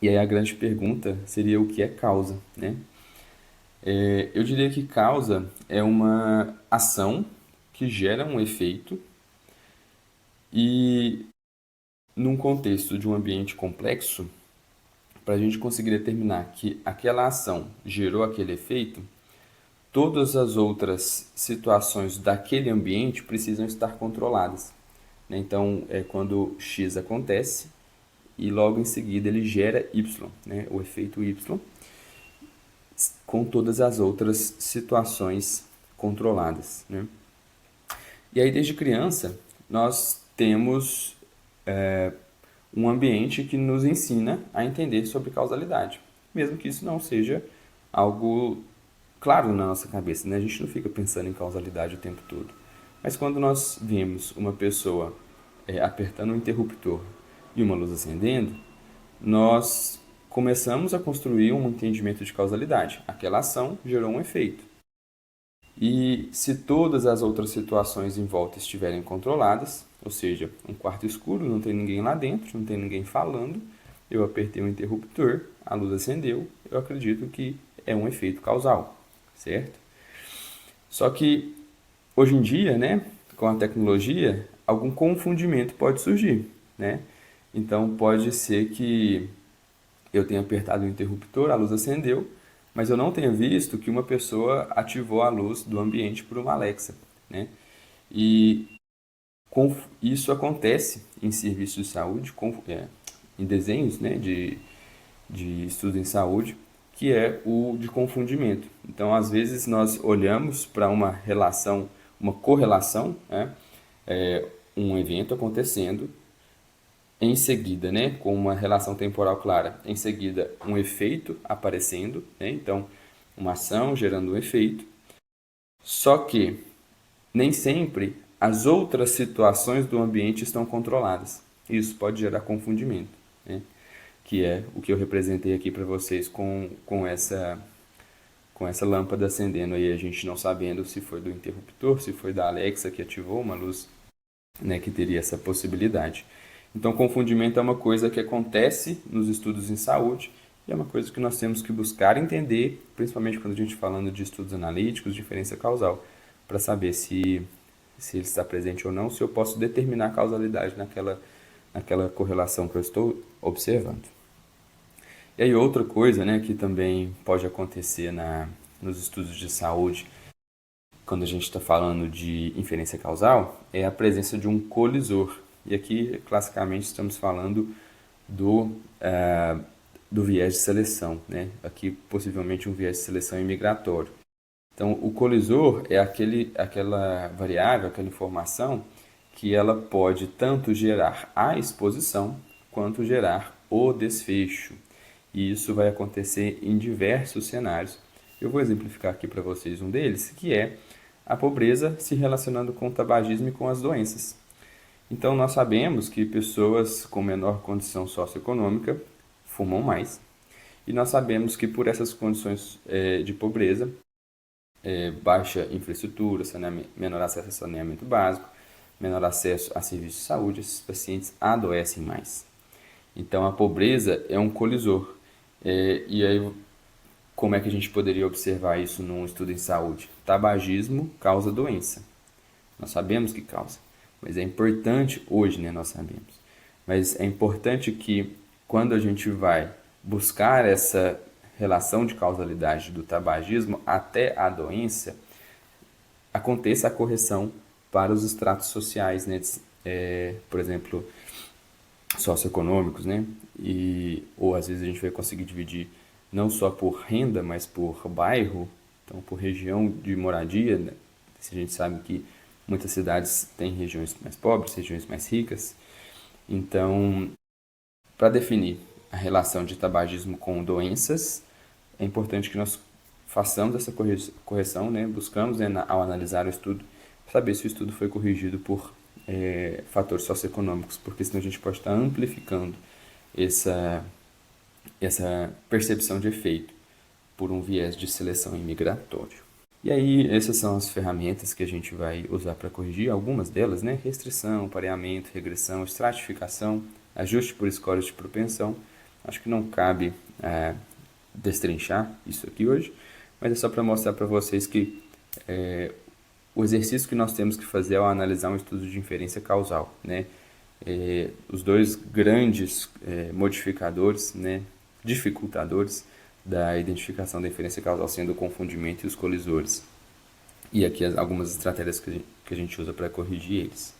E aí a grande pergunta seria o que é causa, né? Eu diria que causa é uma ação que gera um efeito e num contexto de um ambiente complexo, para a gente conseguir determinar que aquela ação gerou aquele efeito, todas as outras situações daquele ambiente precisam estar controladas, né? Então, é quando X acontece e logo em seguida ele gera Y, né? O efeito Y, com todas as outras situações controladas, né? E aí, desde criança, nós temos um ambiente que nos ensina a entender sobre causalidade, mesmo que isso não seja algo claro na nossa cabeça, né? A gente não fica pensando em causalidade o tempo todo. Mas quando nós vemos uma pessoa apertando um interruptor e uma luz acendendo, nós começamos a construir um entendimento de causalidade. Aquela ação gerou um efeito. E se todas as outras situações em volta estiverem controladas, ou seja, um quarto escuro, não tem ninguém lá dentro, não tem ninguém falando, eu apertei o interruptor, a luz acendeu, eu acredito que é um efeito causal, certo? Só que hoje em dia, né, com a tecnologia, algum confundimento pode surgir, né? Então pode ser que eu tenha apertado o interruptor, a luz acendeu, mas eu não tenha visto que uma pessoa ativou a luz do ambiente por uma Alexa, né? E isso acontece em serviços de saúde, em desenhos, né, de estudo em saúde, que é o de confundimento. Então, às vezes, nós olhamos para uma relação, uma correlação, né, um evento acontecendo, em seguida, né, com uma relação temporal clara, em seguida, um efeito aparecendo, né, então, uma ação gerando um efeito, só que nem sempre as outras situações do ambiente estão controladas. Isso pode gerar confundimento, né? Que é o que eu representei aqui para vocês com essa lâmpada acendendo aí, a gente não sabendo se foi do interruptor, se foi da Alexa que ativou uma luz, né, que teria essa possibilidade. Então, confundimento é uma coisa que acontece nos estudos em saúde e é uma coisa que nós temos que buscar entender, principalmente quando a gente está falando de estudos analíticos, diferença causal, para saber se ele está presente ou não, se eu posso determinar a causalidade naquela correlação que eu estou observando. E aí outra coisa, né, que também pode acontecer nos estudos de saúde, quando a gente está falando de inferência causal, é a presença de um colisor. E aqui, classicamente, estamos falando do, uh, do viés de seleção, né? Aqui, possivelmente, um viés de seleção imigratório. Então, o colisor é aquela variável, aquela informação que ela pode tanto gerar a exposição quanto gerar o desfecho. E isso vai acontecer em diversos cenários. Eu vou exemplificar aqui para vocês um deles, que é a pobreza se relacionando com o tabagismo e com as doenças. Então, nós sabemos que pessoas com menor condição socioeconômica fumam mais. E nós sabemos que por essas condições de pobreza, baixa infraestrutura, menor acesso a saneamento básico, menor acesso a serviços de saúde, esses pacientes adoecem mais. Então, a pobreza é um colisor. E aí, como é que a gente poderia observar isso num estudo em saúde? Tabagismo causa doença. Nós sabemos que causa, mas é importante, hoje, né, nós sabemos, mas é importante que quando a gente vai buscar essa relação de causalidade do tabagismo até a doença, aconteça a correção para os estratos sociais, né, por exemplo, socioeconômicos, né, ou às vezes a gente vai conseguir dividir não só por renda, mas por bairro, então por região de moradia, né? A gente sabe que muitas cidades têm regiões mais pobres, regiões mais ricas. Então, para definir a relação de tabagismo com doenças, é importante que nós façamos essa correção, né? Buscamos, né, ao analisar o estudo, saber se o estudo foi corrigido por fatores socioeconômicos, porque senão a gente pode estar amplificando essa, essa percepção de efeito por um viés de seleção imigratório. E aí, essas são as ferramentas que a gente vai usar para corrigir, algumas delas, né? Restrição, pareamento, regressão, estratificação, ajuste por scores de propensão, Acho que não cabe destrinchar isso aqui hoje, mas é só para mostrar para vocês que o exercício que nós temos que fazer ao analisar um estudo de inferência causal, né? Os dois grandes modificadores, né, dificultadores da identificação da inferência causal sendo o confundimento e os colisores. E aqui algumas estratégias que a gente usa para corrigir eles.